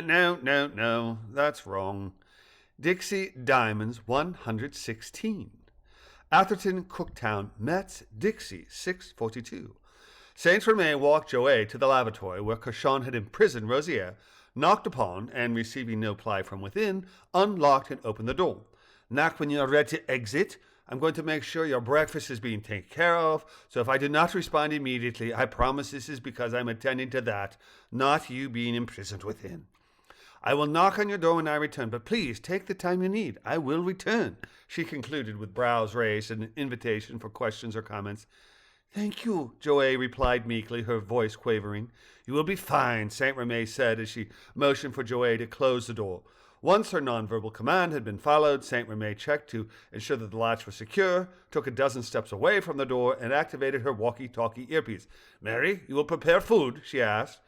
No, no, that's wrong. Dixie Diamonds 116. Atherton, Cooktown, Metz, Dixie 642. Saint-Remy walked Joey to the lavatory where Cochon had imprisoned Rosier, knocked upon, and receiving no reply from within, unlocked and opened the door. Knock when you're ready to exit. I'm going to make sure your breakfast is being taken care of, so if I do not respond immediately, I promise this is because I'm attending to that, not you being imprisoned within. I will knock on your door when I return, but please take the time you need. I will return, she concluded with brows raised and an invitation for questions or comments. Thank you, Joey replied meekly, her voice quavering. You will be fine, Saint-Remy said as she motioned for Joey to close the door. Once her nonverbal command had been followed, Saint-Remy checked to ensure that the latch was secure, took a dozen steps away from the door, and activated her walkie-talkie earpiece. Mary, you will prepare food, she asked.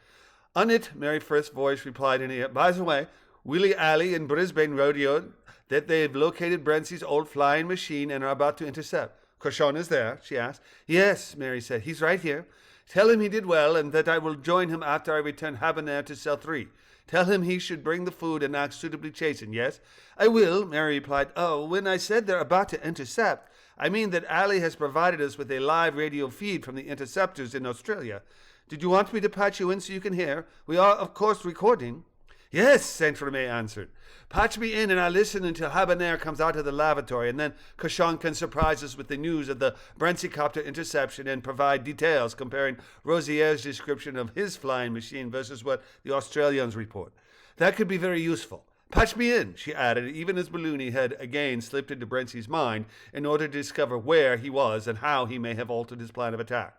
On it, Mary Frith's voice replied in the ear. By the way, Willie Alley in Brisbane rodeoed that they've located Brentsy's old flying machine and are about to intercept. Cochon is there, she asked. Yes, Mary said. He's right here. Tell him he did well and that I will join him after I return Habanero to Cell 3. Tell him he should bring the food and act suitably chastened, yes? I will, Mary replied. Oh, when I said they're about to intercept, I mean that Ali has provided us with a live radio feed from the interceptors in Australia. Did you want me to patch you in so you can hear? We are, of course, recording. Yes, Saint-Remy answered. Patch me in and I'll listen until Habanero comes out of the lavatory, and then Cochon can surprise us with the news of the Brentsycopter interception and provide details comparing Rosier's description of his flying machine versus what the Australians report. That could be very useful. Patch me in, she added, even as Balloony had again slipped into Brentsy's mind in order to discover where he was and how he may have altered his plan of attack.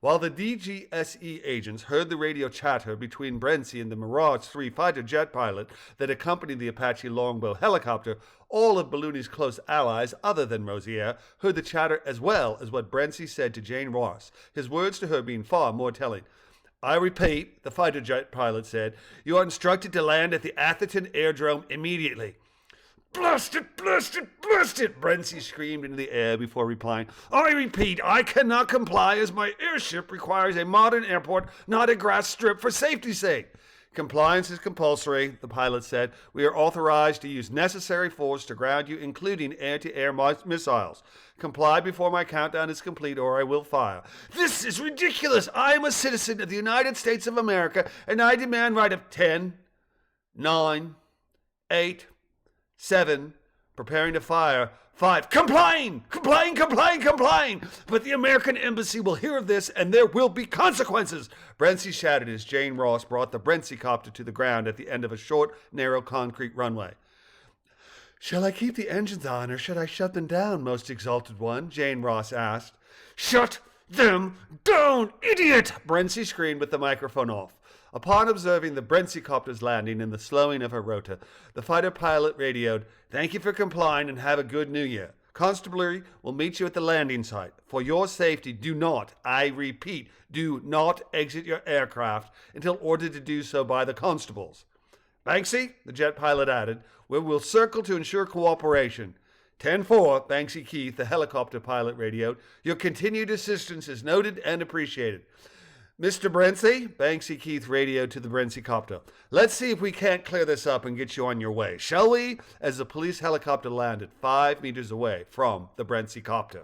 While the DGSE agents heard the radio chatter between Brentsy and the Mirage 3 fighter jet pilot that accompanied the Apache Longbow helicopter, all of Balloony's close allies, other than Rosier, heard the chatter as well as what Brentsy said to Jane Ross, his words to her being far more telling. I repeat, the fighter jet pilot said, you are instructed to land at the Atherton airdrome immediately. Blast it, blast it, blast it, Brentsy screamed into the air before replying. I repeat, I cannot comply as my airship requires a modern airport, not a grass strip for safety's sake. Compliance is compulsory, the pilot said. We are authorized to use necessary force to ground you, including air-to-air missiles. Comply before my countdown is complete or I will fire. This is ridiculous. I am a citizen of the United States of America and I demand right of 10, 9, 8, 7, preparing to fire. 5, complying! But the American embassy will hear of this and there will be consequences. Brentsy shouted as Jane Ross brought the Brentsycopter to the ground at the end of a short, narrow concrete runway. Shall I keep the engines on or should I shut them down, most exalted one? Jane Ross asked. Shut them down, idiot! Brentsy screamed with the microphone off. Upon observing the Brentsycopter's landing and the slowing of her rotor, the fighter pilot radioed, Thank you for complying and have a good New Year. Constabulary will meet you at the landing site. For your safety, do not, I repeat, do not exit your aircraft until ordered to do so by the constables. Banksy, the jet pilot added, we will circle to ensure cooperation. 10-4, Banksy Keith, the helicopter pilot radioed, your continued assistance is noted and appreciated. Mr. Brentsy, Banksy Keith radioed to the Brentsycopter. Let's see if we can't clear this up and get you on your way, shall we? As the police helicopter landed 5 meters away from the Brentsycopter.